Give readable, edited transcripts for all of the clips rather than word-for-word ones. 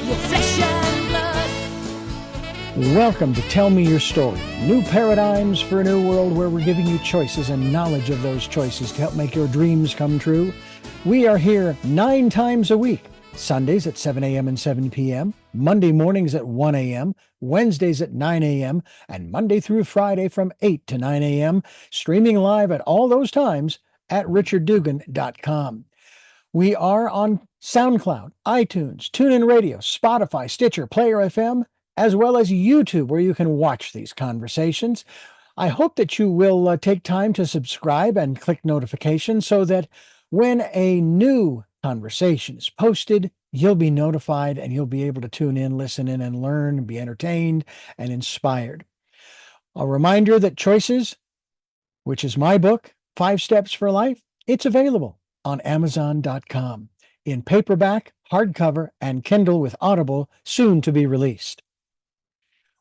your flesh and blood. Welcome to Tell Me Your Story, new paradigms for a new world where we're giving you choices and knowledge of those choices to help make your dreams come true. We are here 9 times a week, Sundays at 7 a.m. and 7 p.m., Monday mornings at 1 a.m., Wednesdays at 9 a.m., and Monday through Friday from 8 to 9 a.m., streaming live at all those times at richarddugan.com. We are on SoundCloud, iTunes, TuneIn Radio, Spotify, Stitcher, Player FM, as well as YouTube, where you can watch these conversations. I hope that you will take time to subscribe and click notifications so that when a new conversation is posted, you'll be notified and you'll be able to tune in, listen in, and learn, be entertained and inspired. A reminder that Choices, which is my book, 5 Steps for Life, it's available on Amazon.com in paperback, hardcover, and Kindle with Audible, soon to be released.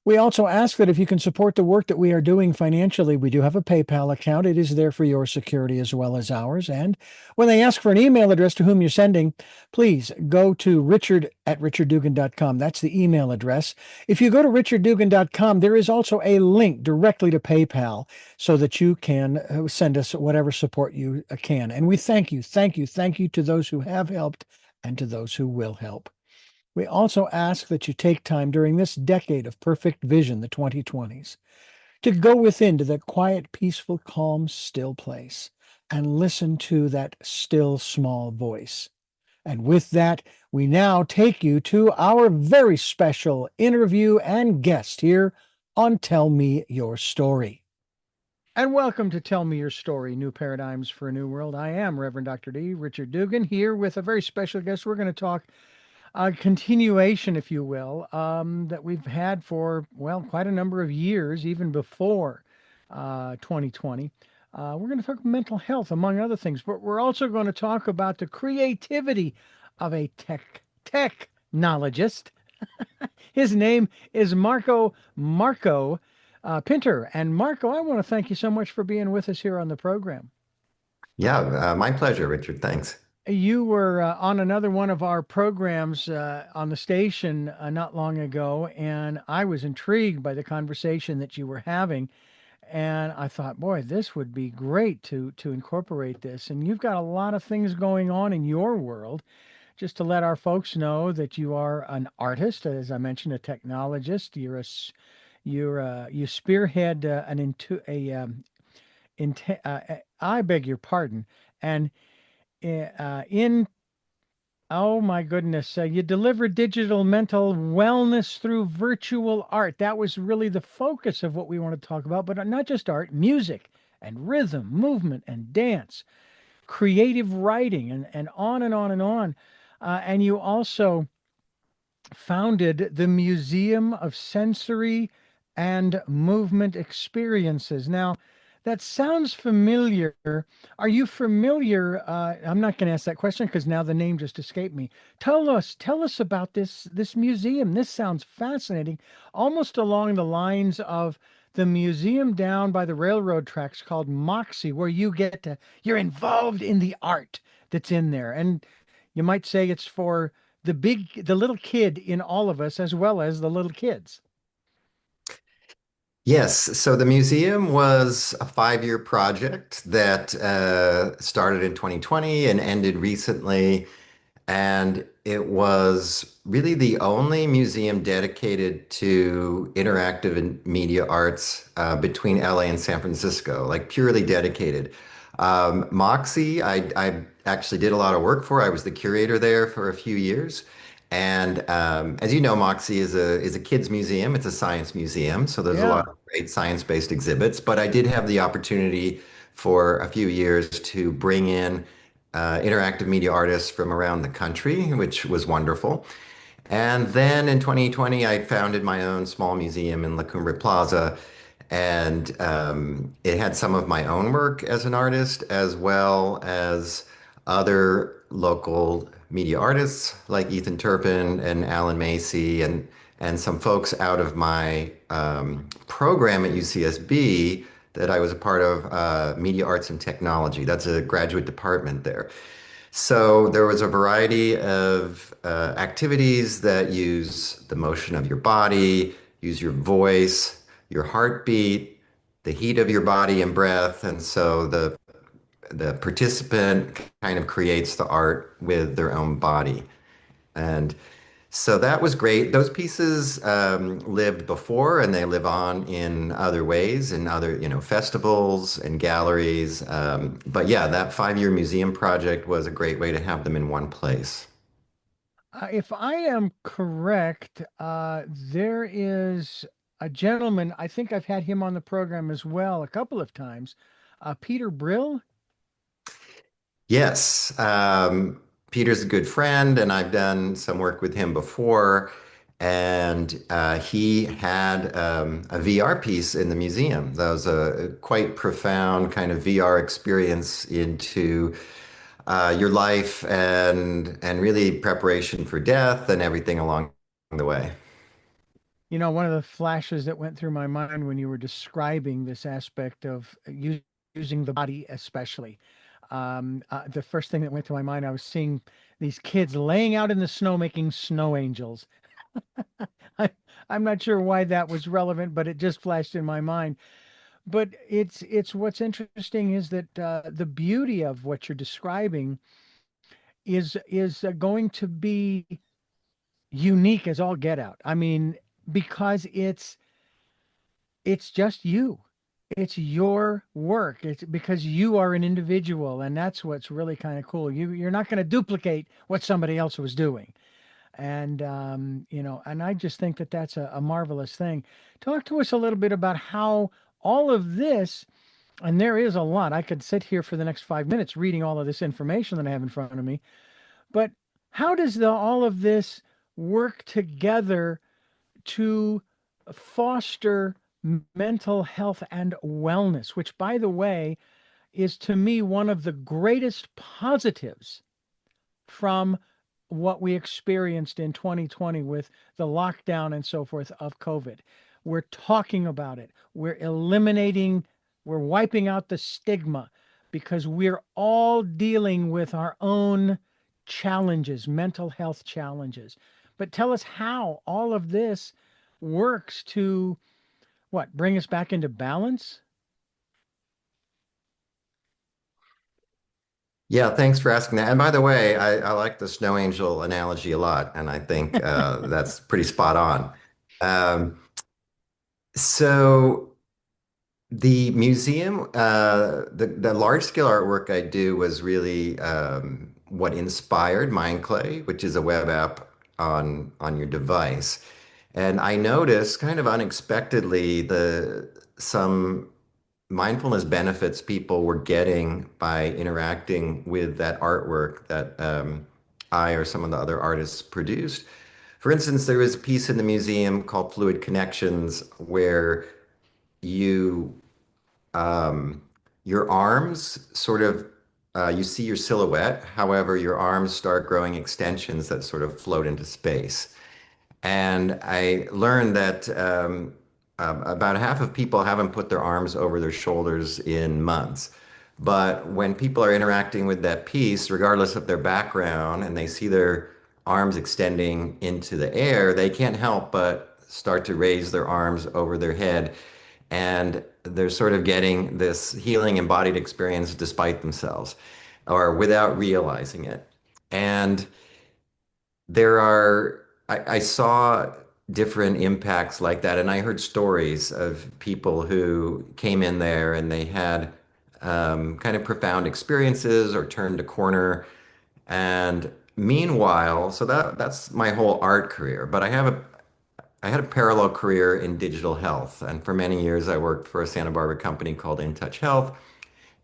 We also ask that if you can support the work that we are doing financially, we do have a PayPal account. It is there for your security as well as ours. And when they ask for an email address to whom you're sending, please go to richard@richarddugan.com. That's the email address. If you go to richarddugan.com, there is also a link directly to PayPal so that you can send us whatever support you can. And we thank you to those who have helped and to those who will help. We also ask that you take time during this decade of perfect vision, the 2020s, to go within to that quiet, peaceful, calm, still place and listen to that still, small voice. And with that, we now take you to our very special interview and guest here on Tell Me Your Story. And welcome to Tell Me Your Story, New Paradigms for a New World. I am Reverend Dr. D. Richard Dugan, here with a very special guest. We're going to talk a continuation, if you will, that we've had for, well, quite a number of years, even before 2020. We're going to talk mental health, among other things, but we're also going to talk about the creativity of a technologist. His name is Marco Pinter. And Marco, I want to thank you so much for being with us here on the program. Yeah, my pleasure, Richard. Thanks. You were on another one of our programs on the station not long ago, and I was intrigued by the conversation that you were having. And I thought, boy, this would be great to incorporate this. And you've got a lot of things going on in your world. Just to let our folks know that you are an artist, as I mentioned, a technologist. You spearhead I beg your pardon, and oh my goodness, you deliver digital mental wellness through virtual art. That was really the focus of what we want to talk about, but not just art, music and rhythm, movement and dance, creative writing, and on and on and on. And you also founded the Museum of Sensory and Movement Experiences. Now, that sounds familiar. Are you familiar? I'm not going to ask that question because now the name just escaped me. Tell us about this museum. This sounds fascinating, almost along the lines of the museum down by the railroad tracks called Moxie, where you're involved in the art that's in there. And you might say it's for the little kid in all of us, as well as the little kids. Yes, so the museum was a 5-year project that started in 2020 and ended recently. And it was really the only museum dedicated to interactive and media arts between LA and San Francisco, like purely dedicated. Moxie, I actually did a lot of work for. I was the curator there for a few years. And as you know, Moxie is a kids museum. It's a science museum, so there's a lot of great science-based exhibits. But I did have the opportunity for a few years to bring in interactive media artists from around the country, which was wonderful. And then in 2020, I founded my own small museum in La Cumbre Plaza, and it had some of my own work as an artist, as well as other local media artists like Ethan Turpin and Alan Macy and some folks out of my program at UCSB that I was a part of, Media Arts and Technology. That's a graduate department there. So there was a variety of activities that use the motion of your body, use your voice, your heartbeat, the heat of your body and breath. And so the participant kind of creates the art with their own body. And so that was great. Those pieces lived before and they live on in other ways, in other, festivals and galleries. But yeah, that 5-year museum project was a great way to have them in one place. If I am correct, there is a gentleman, I think I've had him on the program as well a couple of times, Peter Brill. Yes, Peter's a good friend, and I've done some work with him before. And he had a VR piece in the museum. That was a quite profound kind of VR experience into your life and really preparation for death and everything along the way. One of the flashes that went through my mind when you were describing this aspect of using the body, especially, the first thing that went to my mind, I was seeing these kids laying out in the snow making snow angels. I, I'm not sure why that was relevant, but it just flashed in my mind. But it's what's interesting is that the beauty of what you're describing is going to be unique as all get out. I mean, because it's just you. It's your work. It's because you are an individual, and that's what's really kind of cool. You're not going to duplicate what somebody else was doing. And and I just think that that's a marvelous thing. Talk to us a little bit about how all of this, and there is a lot. I could sit here for the next 5 minutes reading all of this information that I have in front of me. But how does all of this work together to foster mental health and wellness, which, by the way, is to me one of the greatest positives from what we experienced in 2020 with the lockdown and so forth of COVID. We're talking about it. We're wiping out the stigma because we're all dealing with our own challenges, mental health challenges. But tell us how all of this works to bring us back into balance? Yeah, thanks for asking that. And by the way, I like the snow angel analogy a lot, and I think that's pretty spot on. Um, so the museum, the large scale artwork I do was really what inspired MindClay, which is a web app on your device. And I noticed kind of unexpectedly the some mindfulness benefits people were getting by interacting with that artwork that I or some of the other artists produced. For instance, there was a piece in the museum called Fluid Connections where you um, your arms sort of you see your silhouette. However, your arms start growing extensions that sort of float into space. And I learned that about half of people haven't put their arms over their shoulders in months. But when people are interacting with that piece, regardless of their background, and they see their arms extending into the air, they can't help but start to raise their arms over their head. And they're sort of getting this healing embodied experience despite themselves or without realizing it. And I saw different impacts like that, and I heard stories of people who came in there and they had kind of profound experiences or turned a corner. And meanwhile, so that's my whole art career, but I had a parallel career in digital health, and for many years I worked for a Santa Barbara company called In Touch Health,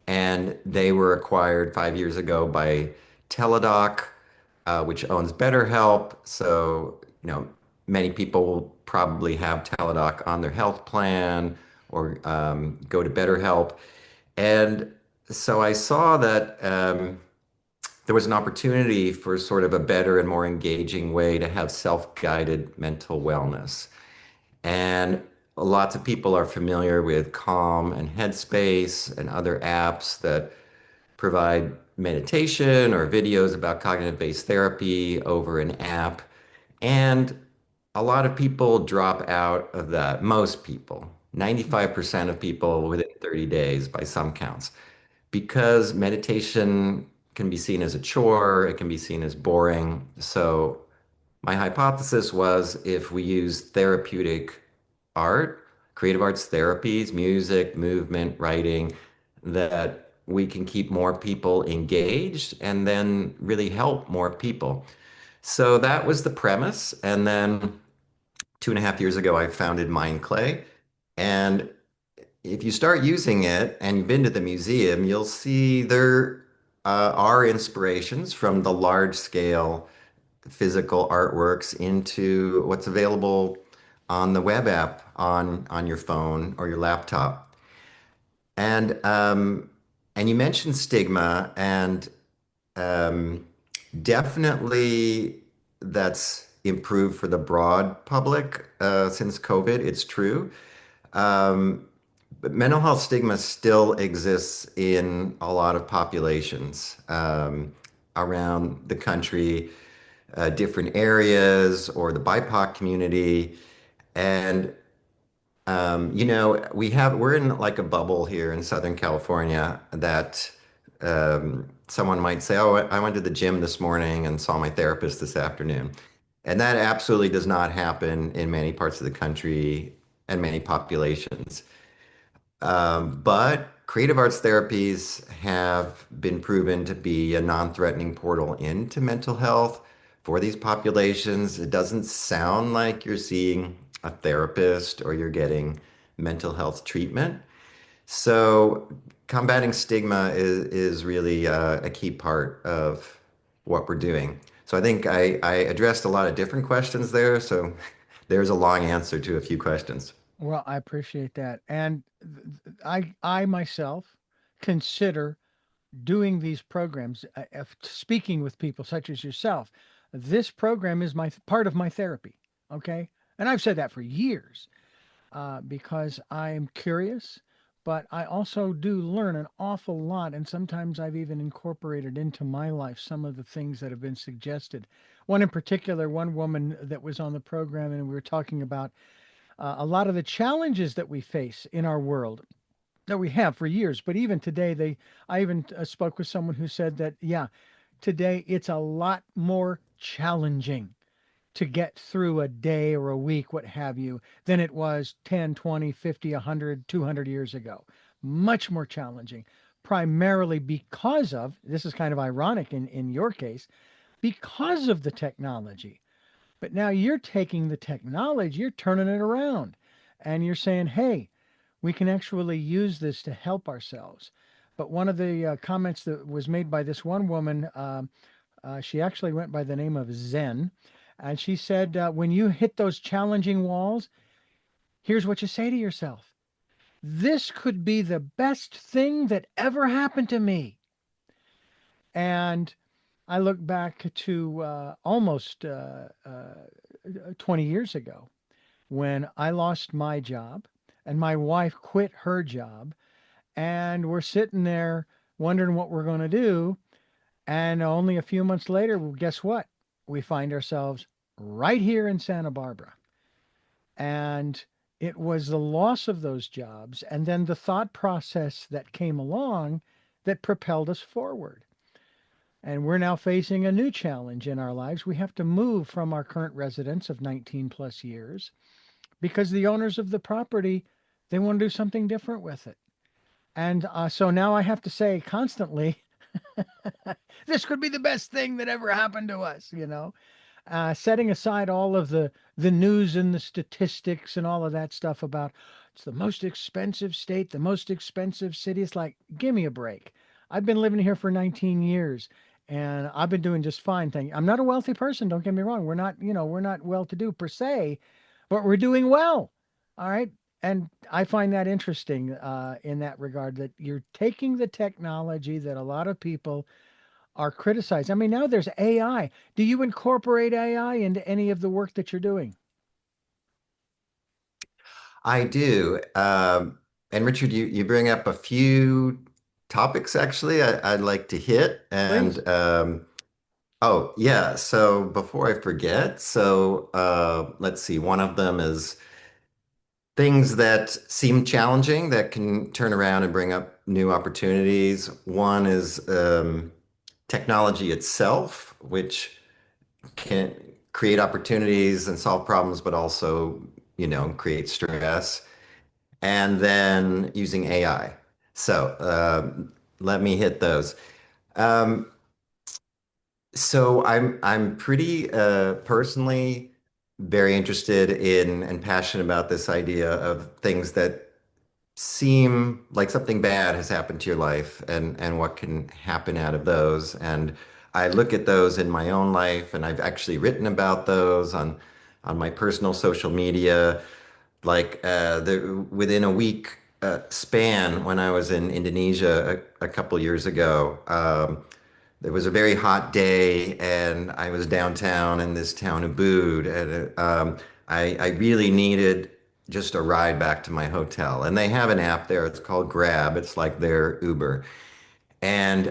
and they were acquired 5 years ago by Teladoc, which owns BetterHelp. So, many people will probably have Teladoc on their health plan or go to BetterHelp. And so I saw that there was an opportunity for sort of a better and more engaging way to have self-guided mental wellness. And lots of people are familiar with Calm and Headspace and other apps that provide meditation or videos about cognitive-based therapy over an app. And a lot of people drop out of that. Most people, 95% of people within 30 days by some counts, because meditation can be seen as a chore, it can be seen as boring. So my hypothesis was if we use therapeutic art, creative arts therapies, music, movement, writing, that we can keep more people engaged and then really help more people. So that was the premise. And then 2.5 years ago, I founded MindClay. And if you start using it and you've been to the museum, you'll see there are inspirations from the large scale physical artworks into what's available on the web app on your phone or your laptop. And and you mentioned stigma, and um, definitely that's improved for the broad public since COVID. It's true. Um, but mental health stigma still exists in a lot of populations around the country, different areas, or the BIPOC community. And we're in like a bubble here in Southern California that someone might say, "Oh, I went to the gym this morning and saw my therapist this afternoon." And that absolutely does not happen in many parts of the country and many populations. But creative arts therapies have been proven to be a non-threatening portal into mental health for these populations. It doesn't sound like you're seeing a therapist or you're getting mental health treatment. So combating stigma is really a key part of what we're doing. So I think I addressed a lot of different questions there. So there's a long answer to a few questions. Well, I appreciate that. And I myself consider doing these programs, speaking with people such as yourself. This program is my part of my therapy. Okay. And I've said that for years because I'm curious, but I also do learn an awful lot. And sometimes I've even incorporated into my life some of the things that have been suggested. One in particular, one woman that was on the program, and we were talking about a lot of the challenges that we face in our world that we have for years. But even today, I even spoke with someone who said that, yeah, today it's a lot more challenging to get through a day or a week, what have you, than it was 10, 20, 50, 100, 200 years ago. Much more challenging, primarily because of, this is kind of ironic in your case, because of the technology. But now you're taking the technology, you're turning it around, and you're saying, hey, we can actually use this to help ourselves. But one of the comments that was made by this one woman, she actually went by the name of Zen, and she said, when you hit those challenging walls, here's what you say to yourself: this could be the best thing that ever happened to me. And I look back to almost 20 years ago when I lost my job and my wife quit her job. And we're sitting there wondering what we're going to do. And only a few months later, well, guess what? We find ourselves right here in Santa Barbara. And it was the loss of those jobs and then the thought process that came along that propelled us forward. And we're now facing a new challenge in our lives. We have to move from our current residence of 19 plus years because the owners of the property, they want to do something different with it. And so now I have to say constantly, this could be the best thing that ever happened to us, setting aside all of the news and the statistics and all of that stuff about it's the most expensive state, the most expensive city. It's like, give me a break. I've been living here for 19 years and I've been doing just fine. I'm not a wealthy person. Don't get me wrong. We're not well to do per se, but we're doing well. All right. And I find that interesting in that regard that you're taking the technology that a lot of people are criticized. I mean, now there's AI. Do you incorporate AI into any of the work that you're doing? I do. And Richard, you bring up a few topics actually I'd like to hit. Please. And oh, yeah. So before I forget, let's see. One of them is things that seem challenging that can turn around and bring up new opportunities. One is technology itself, which can create opportunities and solve problems, but also, create stress. And then using AI. Let me hit those. Um, so I'm pretty personally very interested in and passionate about this idea of things that seem like something bad has happened to your life and what can happen out of those. And I look at those in my own life, and I've actually written about those on my personal social media. Like within a week span when I was in Indonesia a couple years ago. It was a very hot day, and I was downtown in this town of Ubud, and I really needed just a ride back to my hotel. And they have an app there. It's called Grab. It's like their Uber, and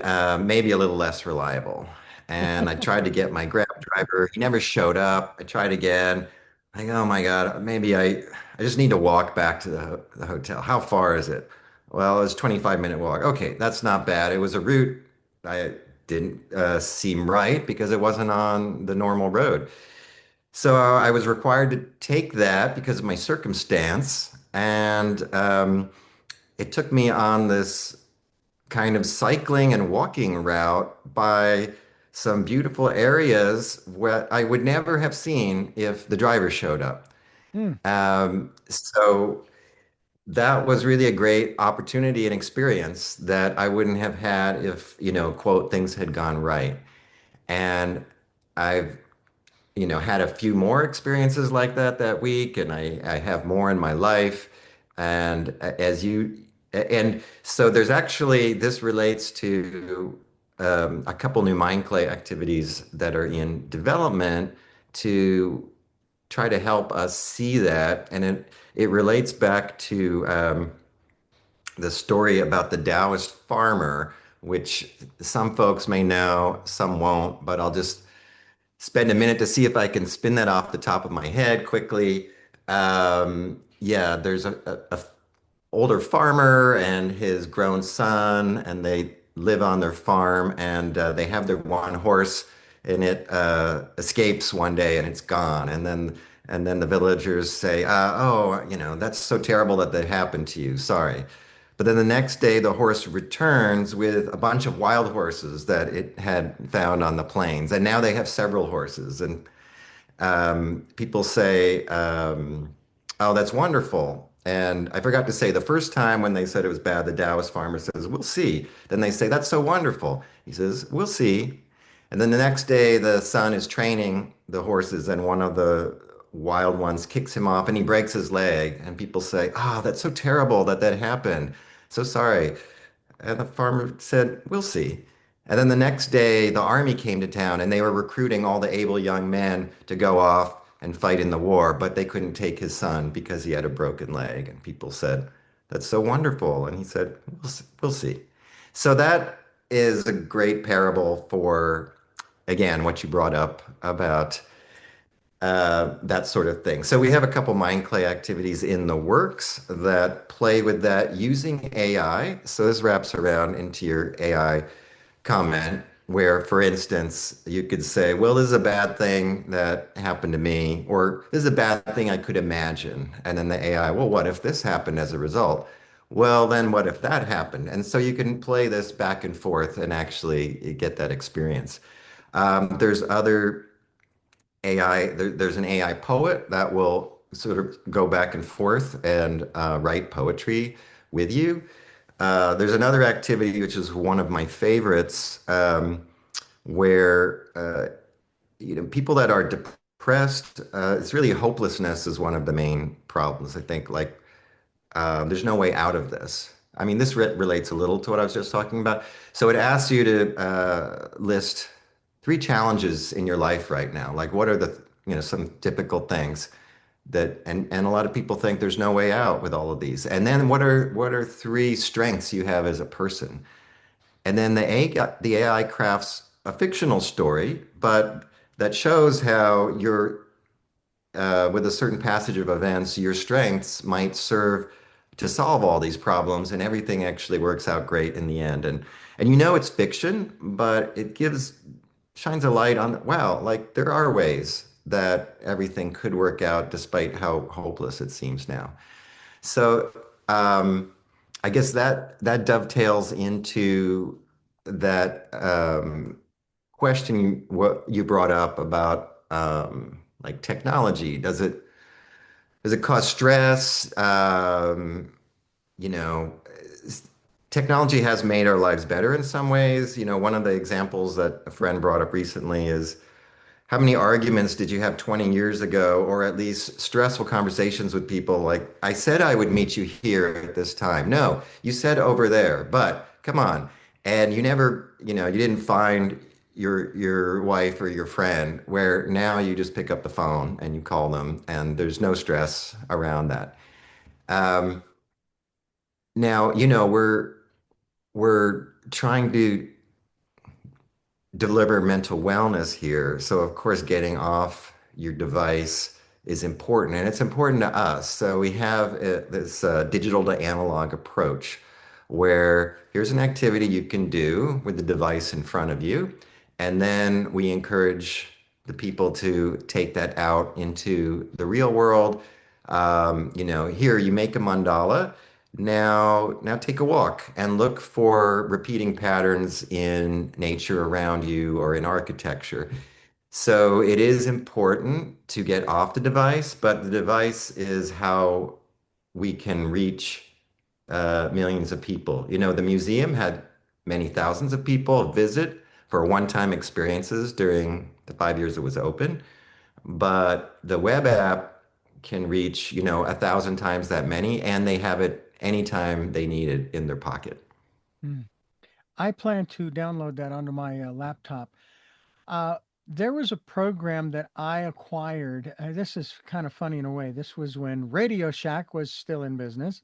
maybe a little less reliable. And I tried to get my Grab driver. He never showed up. I tried again. Like, oh my God, I just need to walk back to the hotel. How far is it? Well, it was a 25-minute walk. Okay, that's not bad. It was a route I didn't seem right because it wasn't on the normal road. So I was required to take that because of my circumstance. And it took me on this kind of cycling and walking route by some beautiful areas where I would never have seen if the driver showed up. Hmm. So that was really a great opportunity and experience that I wouldn't have had if, quote, things had gone right. And I've had a few more experiences like that week, and I have more in my life. And and so there's actually, this relates to a couple new MindClay activities that are in development to try to help us see that. And it relates back to the story about the Taoist farmer, which some folks may know, some won't, but I'll just spend a minute to see if I can spin that off the top of my head quickly. Yeah, there's a older farmer and his grown son, and they live on their farm, and they have their one horse, and it escapes one day and it's gone. And then the villagers say, "Oh, that's so terrible that that happened to you. Sorry." But then the next day, the horse returns with a bunch of wild horses that it had found on the plains, and now they have several horses. And people say, "Oh, that's wonderful." And I forgot to say, the first time when they said it was bad, the Taoist farmer says, "We'll see." Then they say, "That's so wonderful." He says, "We'll see." And then the next day, the son is training the horses, and one of the wild ones kicks him off and he breaks his leg. And people say, "Oh, that's so terrible that that happened. So sorry." And the farmer said, "We'll see." And then the next day, the army came to town and they were recruiting all the able young men to go off and fight in the war, but they couldn't take his son because he had a broken leg. And people said, "That's so wonderful." And he said, "We'll see." So that is a great parable for, again, what you brought up about that sort of thing. So we have a couple MindClay activities in the works that play with that using AI. So this wraps around into your AI comment, where, for instance, you could say, well, this is a bad thing that happened to me, or this is a bad thing I could imagine. And then the AI, well, what if this happened as a result? Well, then what if that happened? And so you can play this back and forth and actually get that experience. There's other there's an AI poet that will sort of go back and forth and write poetry with you. There's another activity, which is one of my favorites, where people that are depressed, it's really hopelessness is one of the main problems. I think like there's no way out of this. I mean, this relates a little to what I was just talking about. So it asks you to list three challenges in your life right now. Like, what are the, some typical things that, and a lot of people think there's no way out with all of these. And then what are three strengths you have as a person? And then the AI crafts a fictional story, but that shows how with a certain passage of events, your strengths might serve to solve all these problems, and everything actually works out great in the end. And you know it's fiction, but it shines a light on, wow, like there are ways that everything could work out despite how hopeless it seems now. So I guess that dovetails into that question what you brought up about like technology. Does it cause stress? You know, technology has made our lives better in some ways. You know, one of the examples that a friend brought up recently is how many arguments did you have 20 years ago, or at least stressful conversations with people like, I said I would meet you here at this time. No, you said over there, but come on. And you never, you didn't find your wife or your friend, where now you just pick up the phone and you call them and there's no stress around that. Um, Now, we're trying to deliver mental wellness here. So, of course, getting off your device is important, and it's important to us. So, we have this digital to analog approach where here's an activity you can do with the device in front of you, and then we encourage the people to take that out into the real world. Here you make a mandala. Now take a walk and look for repeating patterns in nature around you or in architecture. So it is important to get off the device, but the device is how we can reach millions of people. The museum had many thousands of people visit for one-time experiences during the 5 years it was open. But the web app can reach, 1,000 times that many, and they have it anytime they need it in their pocket. Hmm. I plan to download that onto my laptop. Uh, there was a program that I acquired. This is kind of funny in a way. This was when Radio Shack was still in business.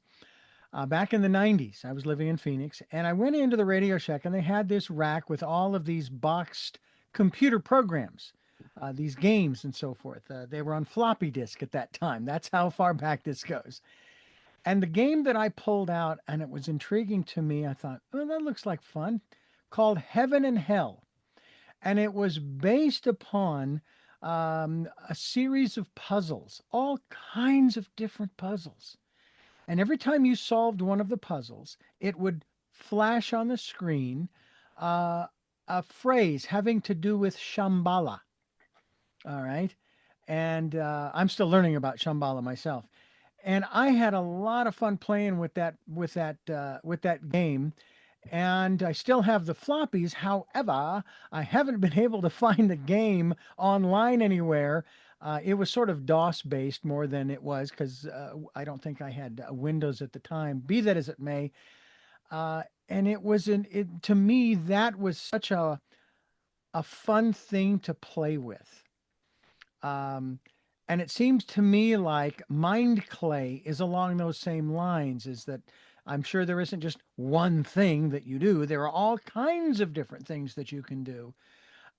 Back in the 90s, I was living in Phoenix, and I went into the Radio Shack, and they had this rack with all of these boxed computer programs, these games and so forth. They were on floppy disk at that time. That's how far back this goes. And the game that I pulled out, and it was intriguing to me, I thought, oh, that looks like fun, called Heaven and Hell. And it was based upon a series of puzzles, all kinds of different puzzles. And every time you solved one of the puzzles, it would flash on the screen uh, a phrase having to do with Shambhala. All right. And I'm still learning about Shambhala myself. And I had a lot of fun playing with that game. And I still have the floppies. However, I haven't been able to find the game online anywhere. It was sort of DOS based more than it was because I don't think I had Windows at the time. Be that as it may, and it was to me that was such a fun thing to play with. Um, and it seems to me like MindClay is along those same lines, is that I'm sure there isn't just one thing that you do. There are all kinds of different things that you can do.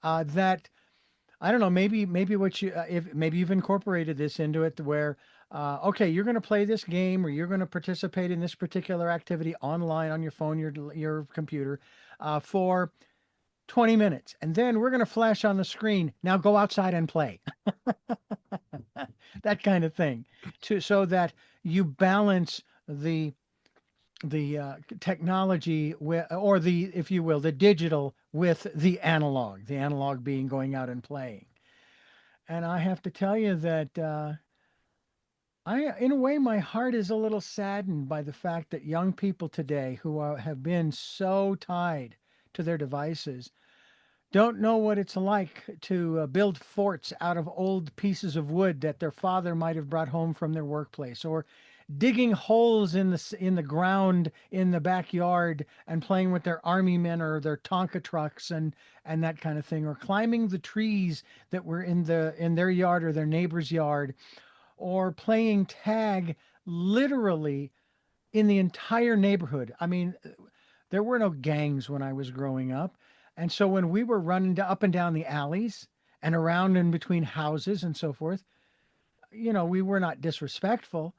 That I don't know, maybe what you if maybe you've incorporated this into it where okay, you're going to play this game or you're going to participate in this particular activity online on your phone, your computer, for 20 minutes, and then we're going to flash on the screen. Now go outside and play. That kind of thing, to so that you balance the technology with, or the, if you will, the digital with the analog being going out and playing. And I have to tell you that in a way, my heart is a little saddened by the fact that young people today who have been so tied to their devices don't know what it's like to build forts out of old pieces of wood that their father might have brought home from their workplace, or digging holes in the ground in the backyard and playing with their army men or their Tonka trucks and that kind of thing, or climbing the trees that were in their yard or their neighbor's yard, or playing tag literally in the entire neighborhood. I mean, There were no gangs when I was growing up. And so when we were running up and down the alleys and around in between houses and so forth, we were not disrespectful.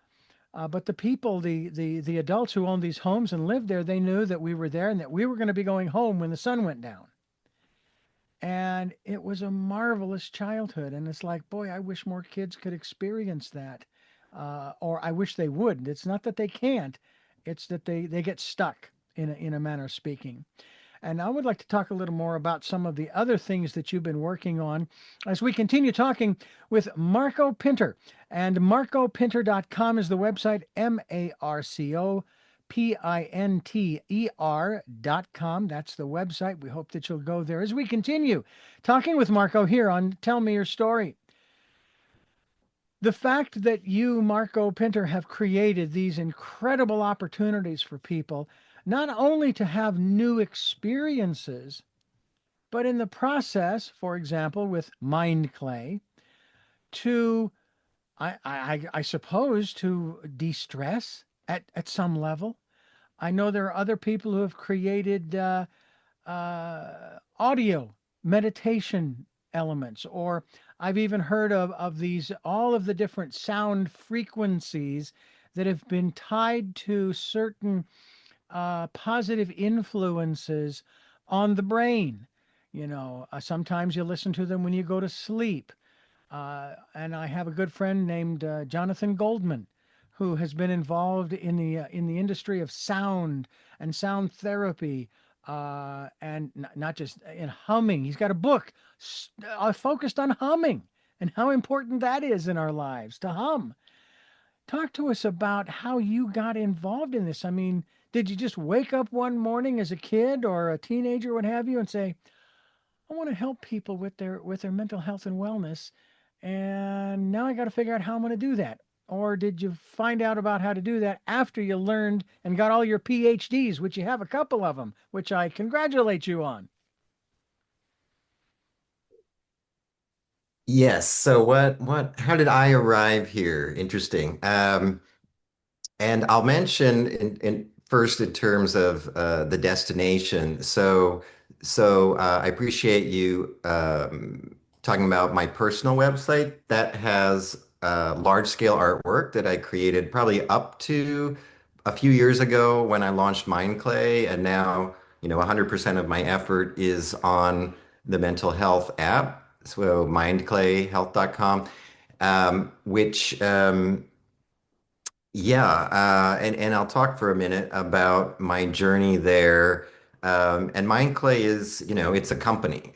But the people, the adults who owned these homes and lived there, they knew that we were there and that we were going to be going home when the sun went down. And it was a marvelous childhood. And it's like, boy, I wish more kids could experience that. Or I wish they would. It's not that they can't, it's that they get stuck in a manner of speaking. And I would like to talk a little more about some of the other things that you've been working on as we continue talking with Marco Pinter. And marcopinter.com is the website, MarcoPinter.com. That's the website. We hope that you'll go there as we continue talking with Marco here on Tell Me Your Story. The fact that you, Marco Pinter, have created these incredible opportunities for people, not only to have new experiences, but in the process, for example, with MindClay, to, I suppose, to de-stress at some level. I know there are other people who have created audio meditation elements, or I've even heard of these, all of the different sound frequencies that have been tied to certain positive influences on the brain. Sometimes you listen to them when you go to sleep. And I have a good friend named Jonathan Goldman, who has been involved in the industry of sound and sound therapy, and not just in humming. He's got a book focused on humming and how important that is in our lives to hum. Talk to us about how you got involved in this. I mean, did you just wake up one morning as a kid or a teenager, what have you, and say, I want to help people with their mental health and wellness, and now I got to figure out how I'm going to do that? Or did you find out about how to do that after you learned and got all your PhDs, which you have a couple of them, which I congratulate you on? Yes. So how did I arrive here? Interesting. And I'll mention in first in terms of the destination. So I appreciate you talking about my personal website that has large scale artwork that I created probably up to a few years ago when I launched MindClay, and now 100% of my effort is on the mental health app. So mindclayhealth.com, which yeah, and I'll talk for a minute about my journey there. And MindClay is, it's a company.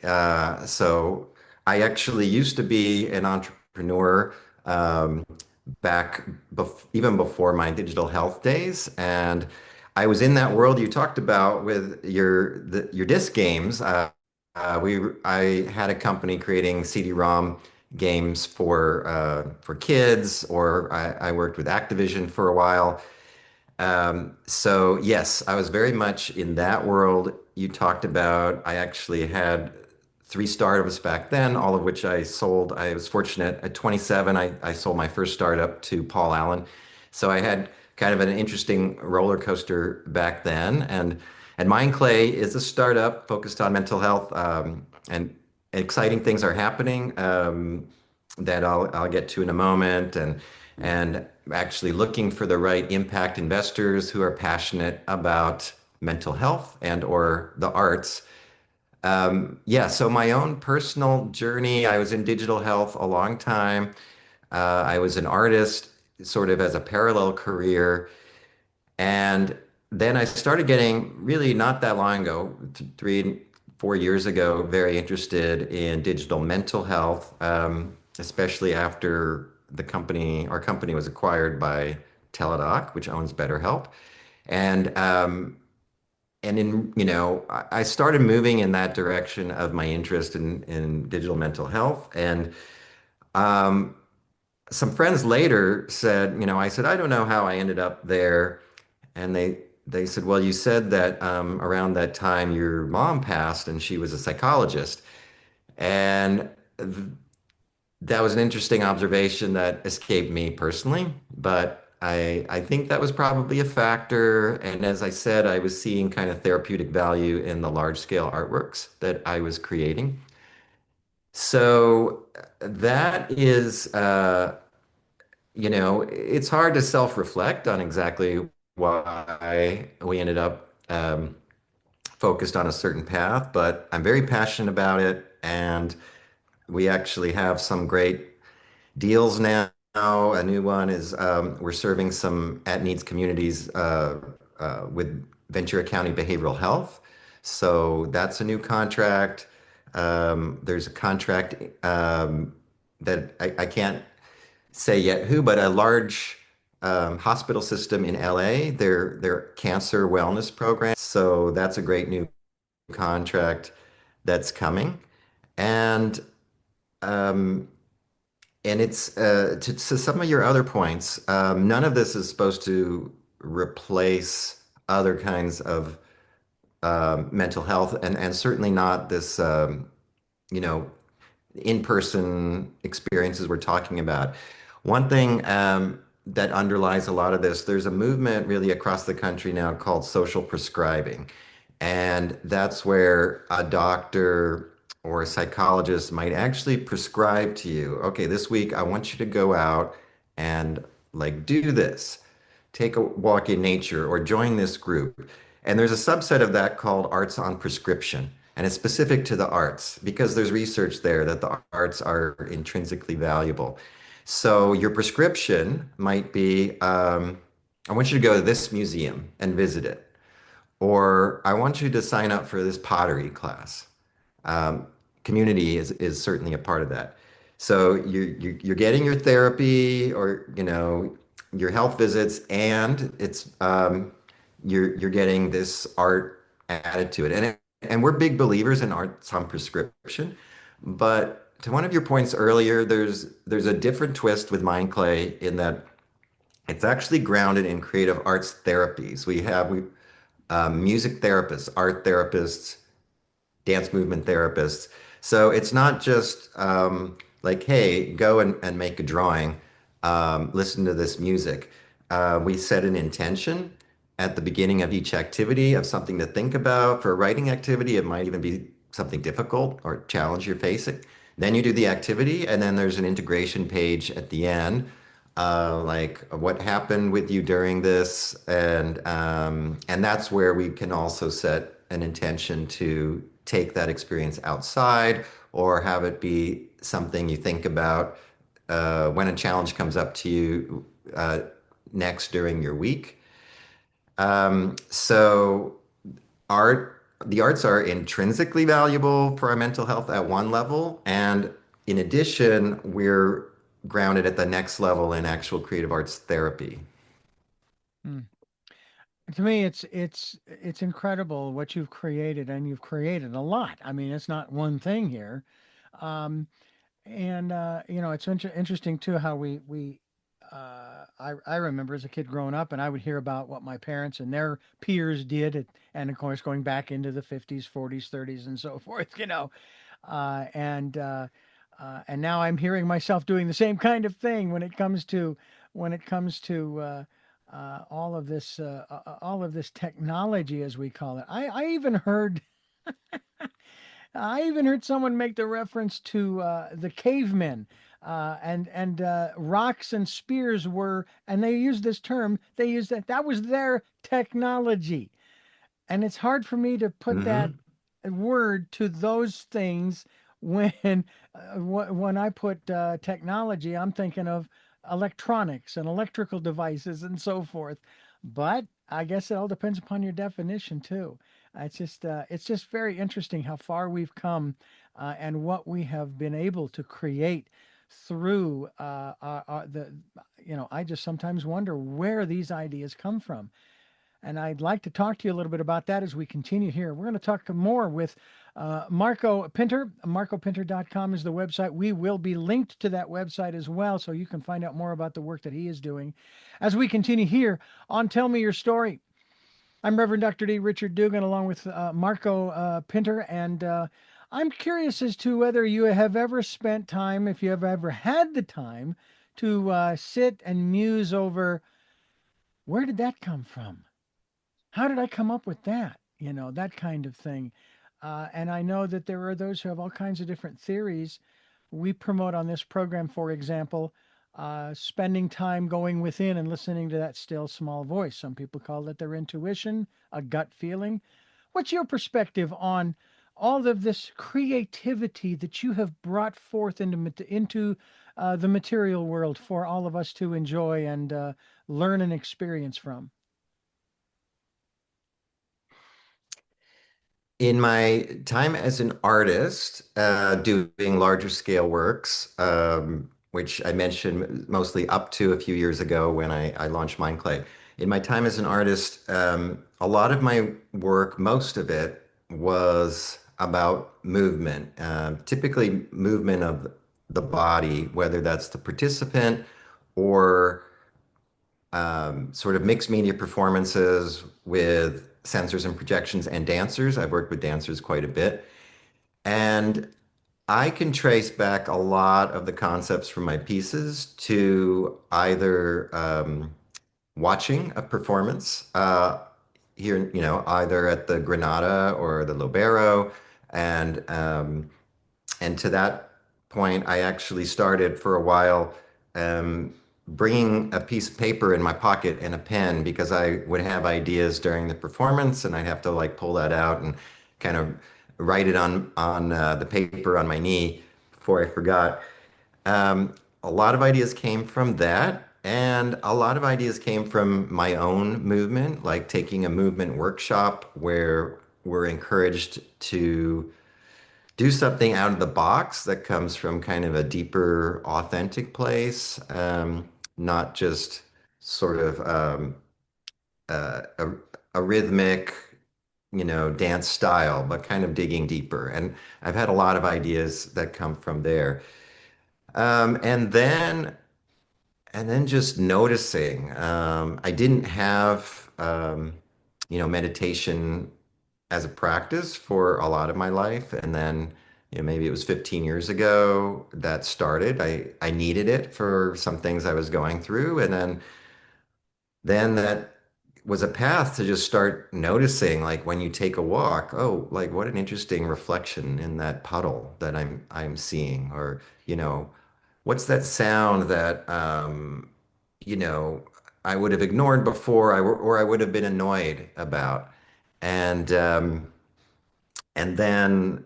So I actually used to be an entrepreneur um, back even before my digital health days, and I was in that world you talked about with your disc games. I had a company creating CD-ROM games for kids, or I worked with Activision for a while. So yes, I was very much in that world you talked about. I actually had three startups back then, all of which I sold. I was fortunate at 27, I sold my first startup to Paul Allen. So I had kind of an interesting roller coaster back then. And MindClay is a startup focused on mental health, and exciting things are happening that I'll get to in a moment. And actually looking for the right impact investors who are passionate about mental health and or the arts. Yeah, so my own personal journey, I was in digital health a long time. I was an artist sort of as a parallel career. And then I started getting really not that long ago, 3, 4 years ago, very interested in digital mental health, especially after our company was acquired by Teladoc, which owns BetterHelp. And I started moving in that direction of my interest in digital mental health. And um, some friends later said, I said, I don't know how I ended up there. And they said, well, you said that around that time your mom passed and she was a psychologist. And th that was an interesting observation that escaped me personally. But I think that was probably a factor. And as I said, I was seeing kind of therapeutic value in the large scale artworks that I was creating. So that is, it's hard to self-reflect on exactly why we ended up focused on a certain path, but I'm very passionate about it. And we actually have some great deals now. A new one is we're serving some at-needs communities with Ventura County Behavioral Health. So that's a new contract. There's a contract that I can't say yet who, but a large hospital system in LA, their cancer wellness program. So that's a great new contract that's coming. And um, and it's to some of your other points, none of this is supposed to replace other kinds of mental health, and certainly not this, you know, in-person experiences we're talking about. One thing that underlies a lot of this, there's a movement really across the country now called social prescribing. And that's where a doctor or a psychologist might actually prescribe to you, okay, this week I want you to go out and like do this, take a walk in nature or join this group. And there's a subset of that called arts on prescription. And it's specific to the arts because there's research there that the arts are intrinsically valuable. So your prescription might be, I want you to go to this museum and visit it. Or I want you to sign up for this pottery class. Um, Community is certainly a part of that. So you're getting your therapy or your health visits, and it's you're getting this art added to it. And we're big believers in arts on prescription. But to one of your points earlier, there's a different twist with MindClay in that it's actually grounded in creative arts therapies. We music therapists, art therapists, dance movement therapists. So it's not just like, hey, go and make a drawing, listen to this music. We set an intention at the beginning of each activity of something to think about. For a writing activity, it might even be something difficult or challenge you're facing. Then you do the activity, and then there's an integration page at the end, like what happened with you during this, and that's where we can also set an intention to take that experience outside or have it be something you think about when a challenge comes up to you next during your week. So the arts are intrinsically valuable for our mental health at one level, and in addition, we're grounded at the next level in actual creative arts therapy. Hmm. To me, it's incredible what you've created, and you've created a lot. I mean, it's not one thing here. Um, and it's interesting too how I remember as a kid growing up, and I would hear about what my parents and their peers did, and of course going back into the 50s, 40s, 30s, and so forth. Uh, and uh, and now I'm hearing myself doing the same kind of thing when it comes to all of this technology, as we call it. I even heard someone make the reference to the cavemen, and rocks and spears were, and they used this term. They used that was their technology, and it's hard for me to put that Hmm. word to those things when when I put technology, I'm thinking of electronics and electrical devices and so forth. But I guess it all depends upon your definition too. It's just very interesting how far we've come, and what we have been able to create through the. I just sometimes wonder where these ideas come from. And I'd like to talk to you a little bit about that as we continue here. We're going to talk more with Marco Pinter. MarcoPinter.com is the website. We will be linked to that website as well, so you can find out more about the work that he is doing as we continue here on Tell Me Your Story. I'm Reverend Dr. D. Richard Dugan, along with Marco Pinter, and I'm curious as to whether you have ever spent time, if you have ever had the time, to sit and muse over Where did that come from? How did I come up with that? That kind of thing. And I know that there are those who have all kinds of different theories. We promote on this program, for example, spending time going within and listening to that still small voice. Some people call it their intuition, a gut feeling. What's your perspective on all of this creativity that you have brought forth into the material world for all of us to enjoy and learn and experience from? In my time as an artist, doing larger scale works, which I mentioned mostly up to a few years ago when I launched MindClay. In my time as an artist, a lot of my work, most of it, was about movement, typically movement of the body, whether that's the participant or sort of mixed media performances with sensors and projections and dancers. I've worked with dancers quite a bit. And I can trace back a lot of the concepts from my pieces to either watching a performance here, either at the Granada or the Lobero, and to that point, I actually started for a while bringing a piece of paper in my pocket and a pen because I would have ideas during the performance, and I'd have to like pull that out and kind of write it on the paper on my knee before I forgot. A lot of ideas came from that, and a lot of ideas came from my own movement, like taking a movement workshop where we're encouraged to do something out of the box that comes from kind of a deeper, authentic place, not just sort of a, a rhythmic, dance style, but kind of digging deeper. And I've had a lot of ideas that come from there. Um, and then and then just noticing. I didn't have meditation as a practice for a lot of my life. And then, maybe it was 15 years ago that started. I needed it for some things I was going through. And then that was a path to just start noticing, like when you take a walk, oh, like what an interesting reflection in that puddle that I'm seeing, or what's that sound that you know I would have ignored before, or I would have been annoyed about, and then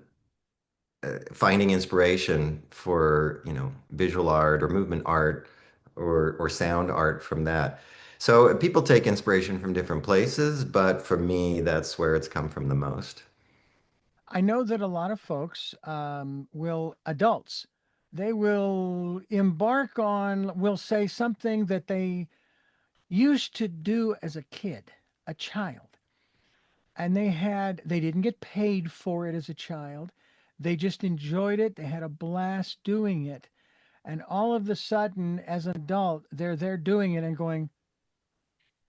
finding inspiration for visual art or movement art or sound art from that. So people take inspiration from different places, but for me, that's where it's come from the most. I know that a lot of folks adults, they will embark on, will say something that they used to do as a kid, a child, and they didn't get paid for it as a child. They just enjoyed it. They had a blast doing it. And all of a sudden, as an adult, they're there doing it and going,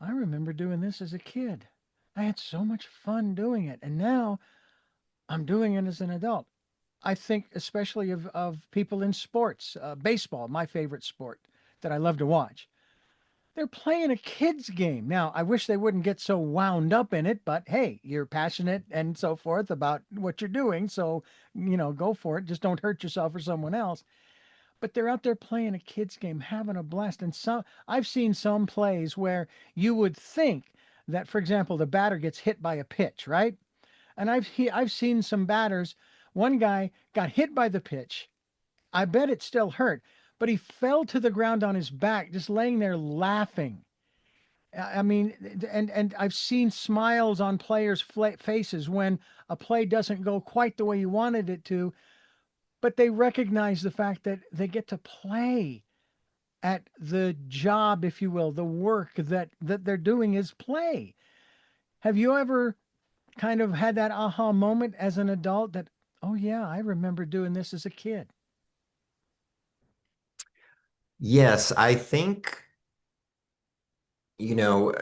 I remember doing this as a kid. I had so much fun doing it. And now I'm doing it as an adult. I think especially of people in sports, baseball, my favorite sport that I love to watch. They're playing a kid's game. Now, I wish they wouldn't get so wound up in it, but hey, you're passionate and so forth about what you're doing. So, go for it. Just don't hurt yourself or someone else. But they're out there playing a kid's game, having a blast. And I've seen some plays where you would think that, for example, the batter gets hit by a pitch, right? And I've seen some batters. One guy got hit by the pitch. I bet it still hurt, but he fell to the ground on his back, just laying there laughing. I mean, and I've seen smiles on players' faces when a play doesn't go quite the way you wanted it to, but they recognize the fact that they get to play at the job, if you will, the work that they're doing is play. Have you ever kind of had that aha moment as an adult that, oh yeah, I remember doing this as a kid? Yes, I think, you know,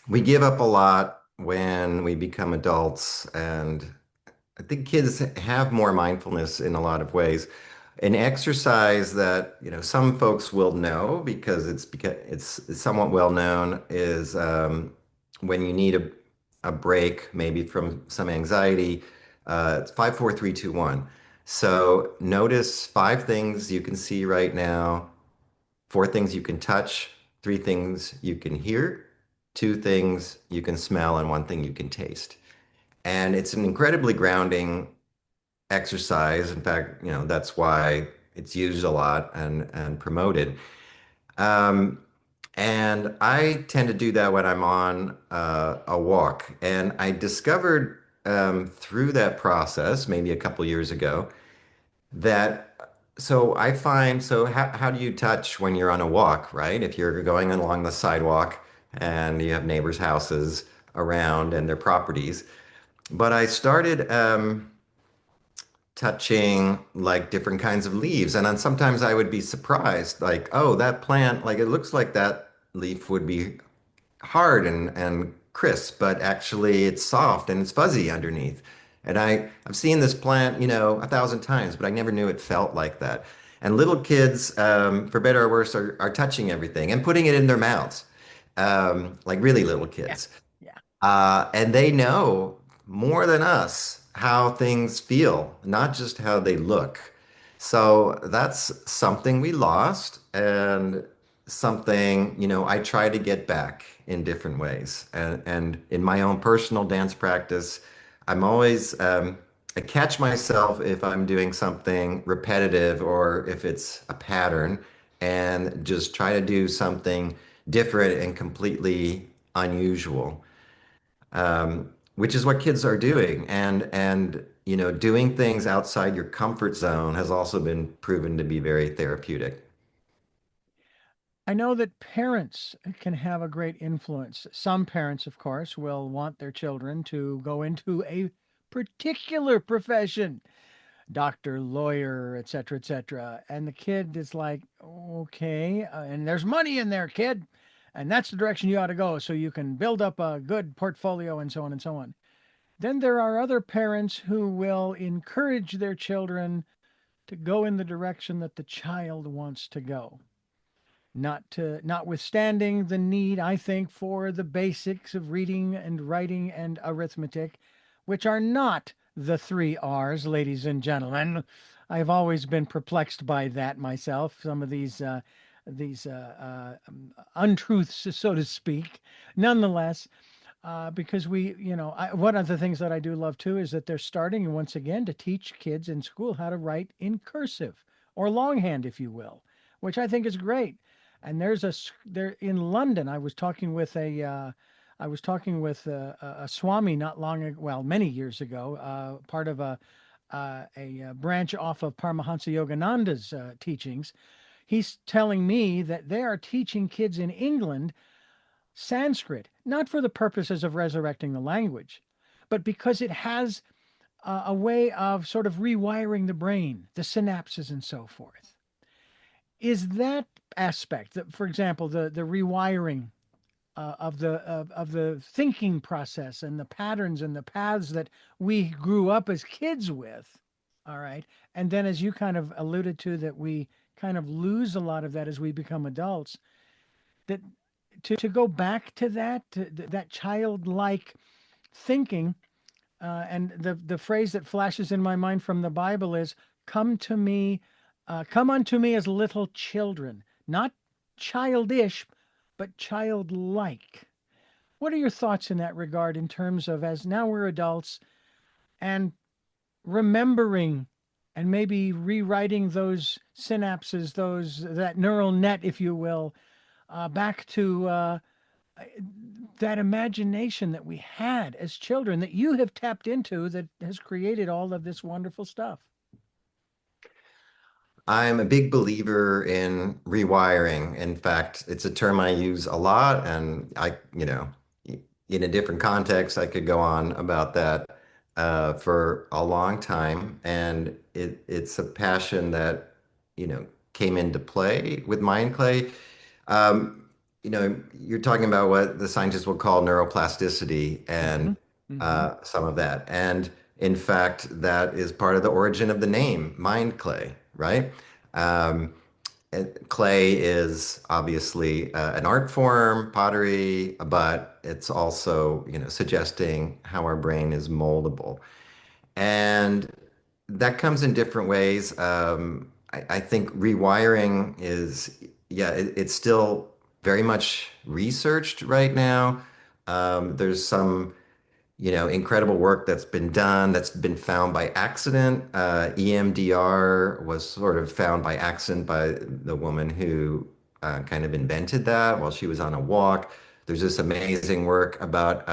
we give up a lot when we become adults, and I think kids have more mindfulness in a lot of ways. An exercise that, some folks will know because it's somewhat well known is when you need a break, maybe from some anxiety, it's 5, 4, 3, 2, 1. So notice 5 things you can see right now, 4 things you can touch, 3 things you can hear, 2 things you can smell, and 1 thing you can taste. And it's an incredibly grounding exercise. In fact, that's why it's used a lot and promoted. Um, and I tend to do that when I'm on a walk. And I discovered through that process, maybe a couple years ago, that so I find so how do you touch when you're on a walk, right? If you're going along the sidewalk and you have neighbors' houses around and their properties. But I started touching like different kinds of leaves. And then sometimes I would be surprised, like, oh, that plant, like it looks like that leaf would be hard and crisp, but actually it's soft and it's fuzzy underneath. And I've seen this plant, 1,000 times, but I never knew it felt like that. And little kids, for better or worse, are touching everything and putting it in their mouths, like really little Yeah. kids. Yeah. And they know more than us how things feel, not just how they look. So that's something we lost and something, I try to get back in different ways. And in my own personal dance practice, I'm always, I catch myself if I'm doing something repetitive or if it's a pattern and just try to do something different and completely unusual, which is what kids are doing. And doing things outside your comfort zone has also been proven to be very therapeutic. I know that parents can have a great influence. Some parents, of course, will want their children to go into a particular profession, doctor, lawyer, etc., etc. And the kid is like, okay, and there's money in there, kid. And that's the direction you ought to go so you can build up a good portfolio and so on and so on. Then there are other parents who will encourage their children to go in the direction that the child wants to go, notwithstanding the need, I think, for the basics of reading and writing and arithmetic, which are not the 3 R's, ladies and gentlemen. I've always been perplexed by that myself. Some of these untruths, so to speak. Nonetheless, because one of the things that I do love too is that they're starting once again to teach kids in school how to write in cursive or longhand, if you will, which I think is great. And there in London. I was talking with a Swami not long ago, well, many years ago, part of a branch off of Paramahansa Yogananda's teachings. He's telling me that they are teaching kids in England Sanskrit, not for the purposes of resurrecting the language, but because it has a way of sort of rewiring the brain, the synapses and so forth. Is that aspect, for example, the rewiring of the thinking process and the patterns and the paths that we grew up as kids with, all right, and then as you kind of alluded to, that we kind of lose a lot of that as we become adults, that to go back to that childlike thinking, and the phrase that flashes in my mind from the Bible is, "Come to me, come unto me as little children," not childish, but childlike. What are your thoughts in that regard in terms of, as now we're adults and remembering and maybe rewriting those synapses, that neural net, if you will, back to that imagination that we had as children that you have tapped into that has created all of this wonderful stuff? I'm a big believer in rewiring. In fact, it's a term I use a lot, and in a different context, I could go on about that for a long time. And it's a passion that, came into play with MindClay. You're talking about what the scientists will call neuroplasticity Hmm. and Hmm. some of that. And in fact, that is part of the origin of the name MindClay, right? Um, Clay is obviously an art form, pottery, but it's also, suggesting how our brain is moldable. And that comes in different ways. I think rewiring is, yeah, it's still very much researched right now. There's some incredible work that's been done that's been found by accident. EMDR was sort of found by accident by the woman who kind of invented that while she was on a walk. There's this amazing work about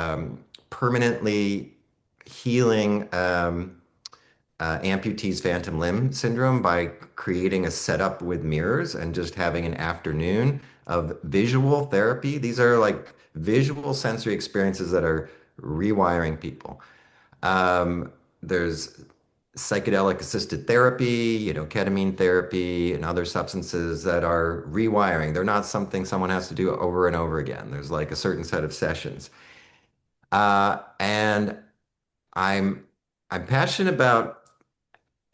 permanently healing amputees phantom limb syndrome by creating a setup with mirrors and just having an afternoon of visual therapy. These are like visual sensory experiences that are rewiring people. There's psychedelic assisted therapy, ketamine therapy and other substances that are rewiring. They're not something someone has to do over and over again. There's like a certain set of sessions. And I'm I'm passionate about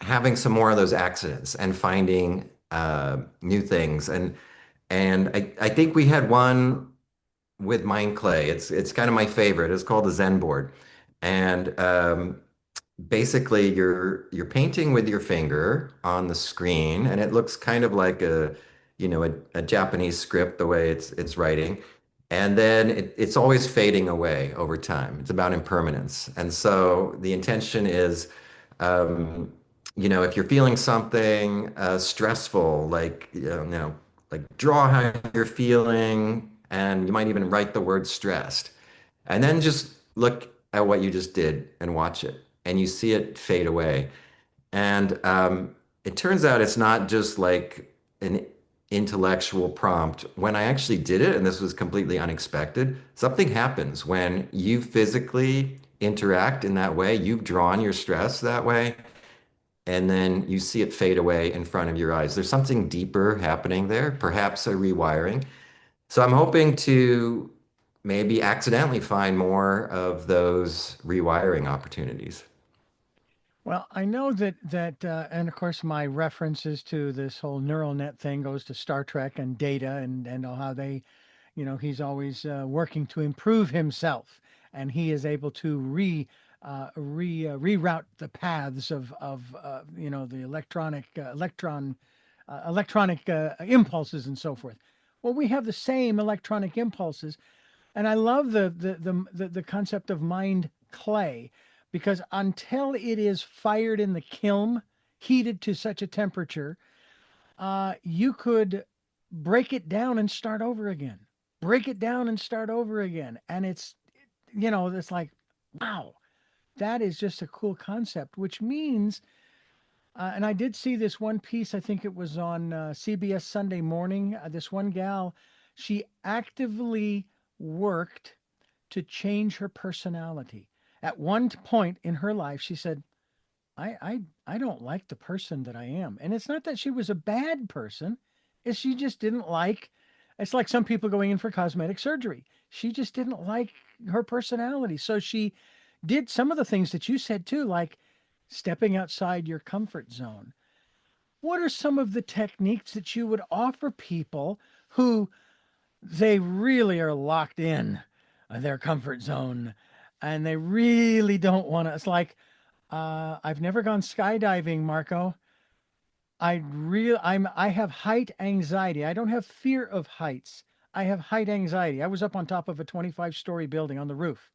having some more of those accidents and finding new things. And I think we had one with MindClay. It's kind of my favorite. It's called the Zen board. And basically you're painting with your finger on the screen, and it looks kind of like a Japanese script the way it's writing. And then it's always fading away over time. It's about impermanence. And so the intention is um, if you're feeling something stressful, like like draw how you're feeling, and you might even write the word stressed. And then just look at what you just did and watch it, and you see it fade away. And it turns out it's not just like an intellectual prompt. When I actually did it, and this was completely unexpected, something happens when you physically interact in that way. You've drawn your stress that way, and then you see it fade away in front of your eyes. There's something deeper happening there, perhaps a rewiring. So I'm hoping to maybe accidentally find more of those rewiring opportunities. Well, I know and of course, my references to this whole neural net thing goes to Star Trek and Data and how they, he's always working to improve himself, and he is able to reroute the paths of the electronic impulses and so forth. Well, we have the same electronic impulses, and I love the concept of mind clay, because until it is fired in the kiln, heated to such a temperature, you could break it down and start over again. Break it down and start over again. And it's like, wow, that is just a cool concept, which means, and I did see this one piece, I think it was on CBS Sunday Morning. This one gal, she actively worked to change her personality. At one point in her life, she said, I don't like the person that I am. And it's not that she was a bad person, it's she just didn't like, it's like some people going in for cosmetic surgery. She just didn't like her personality. So she did some of the things that you said too, like stepping outside your comfort zone. What are some of the techniques that you would offer people who they really are locked in their comfort zone and they really don't want to? It's like, I've never gone skydiving, Marco. I have height anxiety. I don't have fear of heights. I have height anxiety. I was up on top of a 25-story building on the roof,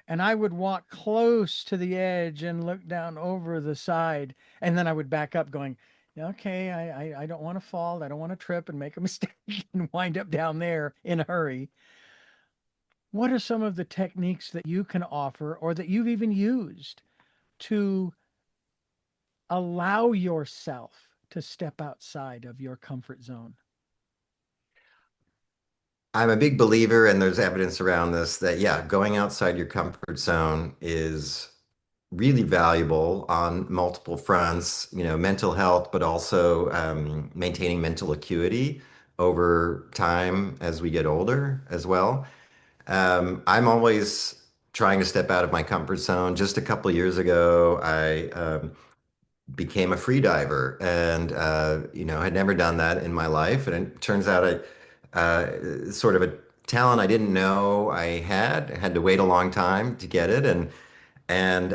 and I would walk close to the edge and look down over the side, and then I would back up going, okay, I don't want to fall. I don't want to trip and make a mistake and wind up down there in a hurry. What are some of the techniques that you can offer or that you've even used to allow yourself to step outside of your comfort zone? I'm a big believer, and there's evidence around this, that, yeah, going outside your comfort zone is really valuable on multiple fronts, mental health, but also maintaining mental acuity over time as we get older as well. I'm always trying to step out of my comfort zone. Just a couple years ago, I became a free diver and had never done that in my life. And it turns out sort of a talent I didn't know I had. I had to wait a long time to get it. And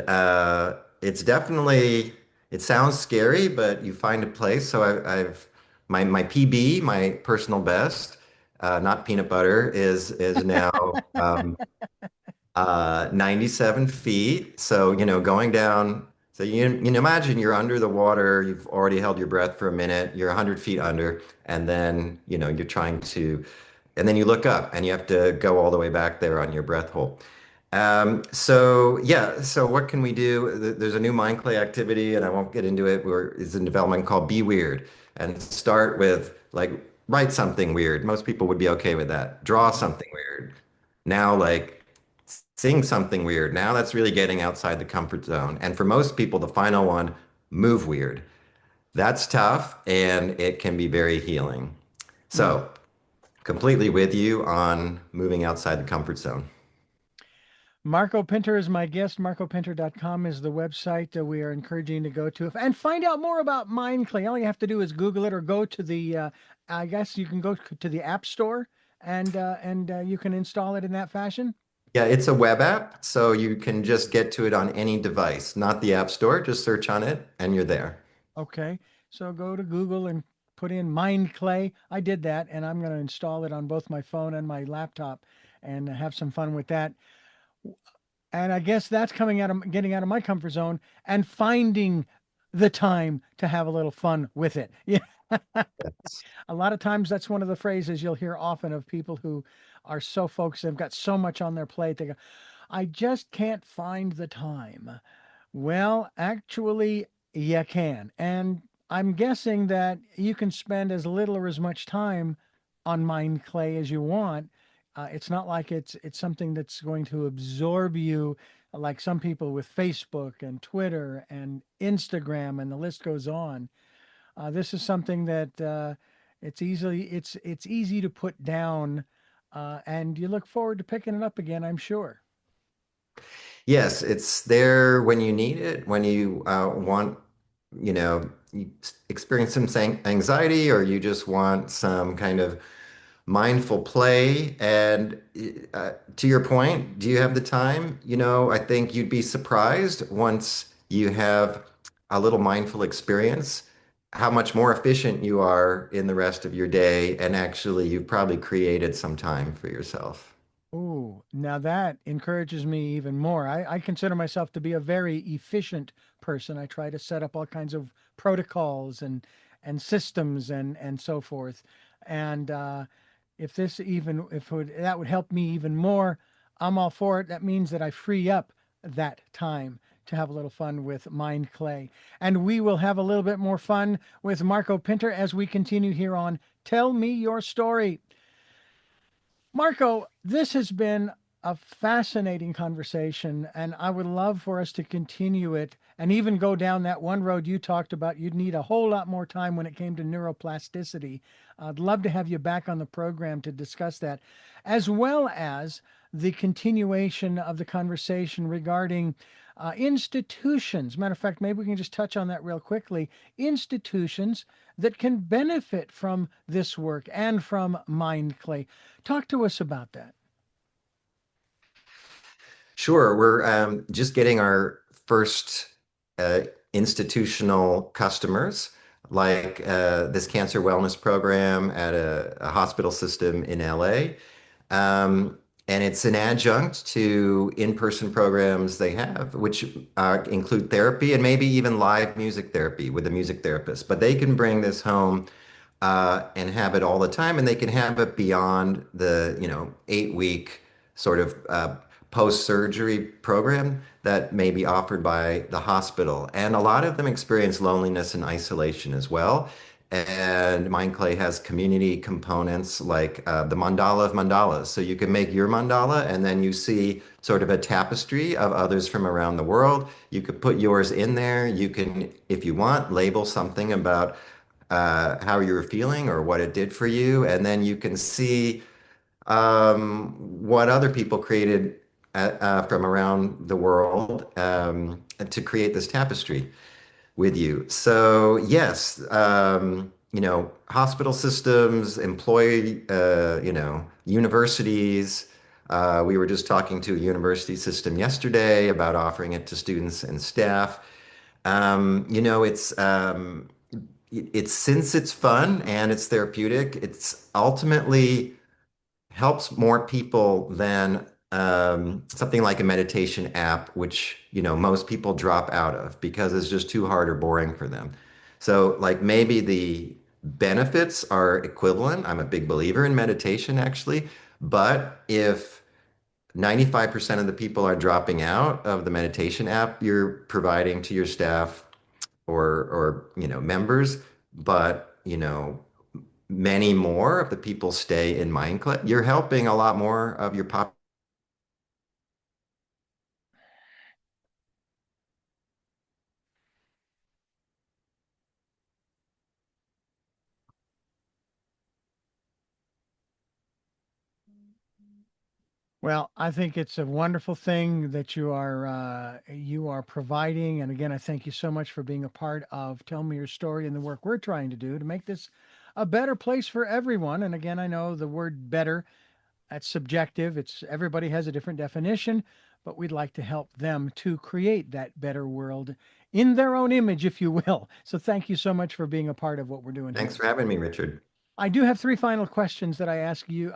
it's definitely, it sounds scary, but you find a place. So I've my PB, my personal best, not peanut butter, is now 97 feet. So, going down, so you imagine you're under the water, you've already held your breath for a minute, you're 100 feet under, and then, you're trying to, and then you look up and you have to go all the way back there on your breath hold. So yeah, so what can we do? There's a new MindClay activity, and I won't get into it, where it's in development called Be Weird. And start with like write something weird. Most people would be okay with that. Draw something weird. Now, like sing something weird. Now that's really getting outside the comfort zone. And for most people, the final one, move weird. That's tough and it can be very healing. Mm. So, completely with you on moving outside the comfort zone. Marco Pinter is my guest. MarcoPinter.com is the website that we are encouraging you to go to and find out more about MindClay. All you have to do is Google it or go to I guess you can go to the App Store and you can install it in that fashion. Yeah, it's a web app, so you can just get to it on any device, not the App Store. Just search on it and you're there. Okay, so go to Google and put in MindClay. I did that, and I'm going to install it on both my phone and my laptop and have some fun with that. And I guess that's coming out of getting out of my comfort zone and finding the time to have a little fun with it. Yeah. Yes. A lot of times that's one of the phrases you'll hear often of people who are so focused, they've got so much on their plate. They go, I just can't find the time. Well, actually, you can. And I'm guessing that you can spend as little or as much time on MindClay as you want. It's not like it's something that's going to absorb you like some people with Facebook and Twitter and Instagram, and the list goes on. This is something that it's easy to put down, and you look forward to picking it up again, I'm sure. Yes, it's there when you need it, when you want, you experience some anxiety, or you just want some kind of mindful play. And to your point, do you have the time? I think you'd be surprised once you have a little mindful experience, how much more efficient you are in the rest of your day. And actually, you've probably created some time for yourself. Ooh, now that encourages me even more. I consider myself to be a very efficient person. I try to set up all kinds of protocols and systems and so forth. And if this even if would that would help me even more, I'm all for it. That means that I free up that time to have a little fun with Mind Clay. And we will have a little bit more fun with Marco Pinter as we continue here on Tell Me Your Story. Marco, this has been a fascinating conversation, and I would love for us to continue it and even go down that one road you talked about. You'd need a whole lot more time when it came to neuroplasticity. I'd love to have you back on the program to discuss that, as well as the continuation of the conversation regarding institutions. Matter of fact, maybe we can just touch on that real quickly. Institutions that can benefit from this work and from MindClay. Talk to us about that. Sure, we're just getting our first uh, institutional customers, like this cancer wellness program at a hospital system in LA. And it's an adjunct to in-person programs they have, which include therapy and maybe even live music therapy with a music therapist. But they can bring this home and have it all the time, and they can have it beyond the 8 week sort of post-surgery program that may be offered by the hospital. And a lot of them experience loneliness and isolation as well. And MindClay has community components like the mandala of mandalas. So you can make your mandala and then you see sort of a tapestry of others from around the world. You could put yours in there. You can, if you want, label something about how you were feeling or what it did for you. And then you can see what other people created from around the world to create this tapestry. with you. So yes, hospital systems, employee, universities. We were just talking to a university system yesterday about offering it to students and staff. It's since it's fun and it's therapeutic, it's ultimately helps more people than something like a meditation app, which, most people drop out of because it's just too hard or boring for them. So, like, maybe the benefits are equivalent. I'm a big believer in meditation, actually. But if 95% of the people are dropping out of the meditation app you're providing to your staff or members, but many more of the people stay in MindClay, you're helping a lot more of your pop. Well, I think it's a wonderful thing that you are providing, and again, I thank you so much for being a part of Tell Me Your Story and the work we're trying to do to make this a better place for everyone. And again, I know the word "better" that's subjective. It's everybody has a different definition, but we'd like to help them to create that better world in their own image, if you will. So thank you so much for being a part of what we're doing Thanks here. for having me, Richard. I do have three final questions that I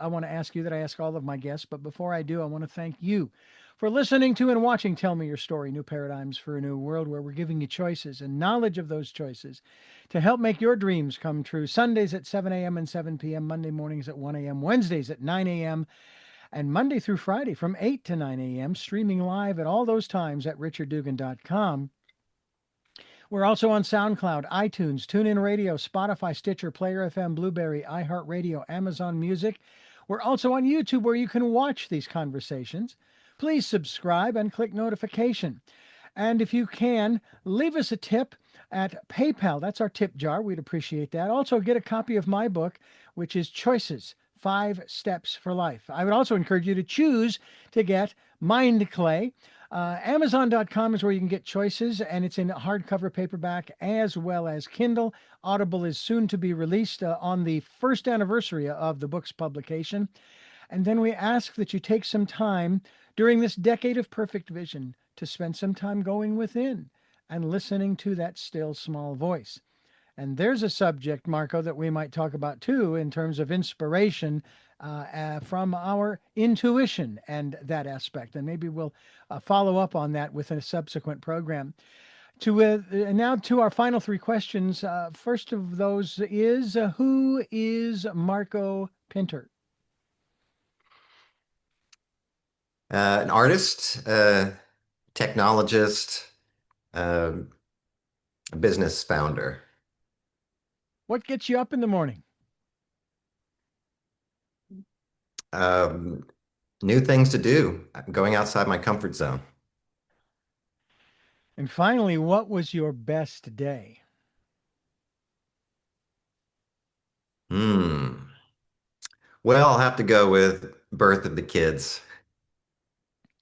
want to ask you that I ask all of my guests. But before I do, I want to thank you for listening to and watching Tell Me Your Story, New Paradigms for a New World, where we're giving you choices and knowledge of those choices to help make your dreams come true. Sundays at 7 a.m. and 7 p.m., Monday mornings at 1 a.m., Wednesdays at 9 a.m., and Monday through Friday from 8 to 9 a.m., streaming live at all those times at richarddugan.com. We're also on SoundCloud, iTunes, TuneIn Radio, Spotify, Stitcher, Player FM, Blueberry, iHeartRadio, Amazon Music. We're also on YouTube where you can watch these conversations. Please subscribe and click notification. And if you can, leave us a tip at PayPal. That's our tip jar. We'd appreciate that. Also, get a copy of my book, which is Choices 5 Steps for Life. I would also encourage you to choose to get MindClay. Amazon.com is where you can get Choices, and it's in hardcover paperback as well as Kindle. Audible is soon to be released on the first anniversary of the book's publication. And then we ask that you take some time during this decade of perfect vision to spend some time going within and listening to that still small voice. And there's a subject, Marco, that we might talk about too in terms of inspiration from our intuition and that aspect. And maybe we'll follow up on that with a subsequent program. Now to our final three questions. First of those is who is Marco Pinter? An artist, technologist, uh, a business founder. What gets you up in the morning? Um, New things to do, going outside my comfort zone. And finally, what was your best day? Hmm. Well, I'll have to go with birth of the kids.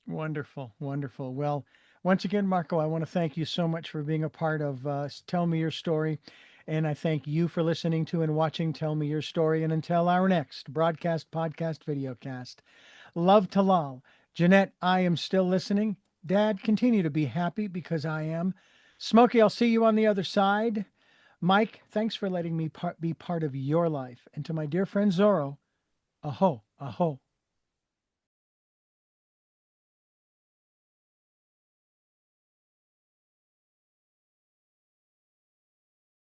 Wonderful, wonderful. Well, once again, Marco, I want to thank you so much for being a part of Tell Me Your Story. And I thank you for listening to and watching Tell Me Your Story. And until our next broadcast, podcast, videocast, love to Lal. Jeanette, I am still listening. Dad, continue to be happy because I am. Smokey, I'll see you on the other side. Mike, thanks for letting me be part of your life. And to my dear friend Zorro, aho, aho.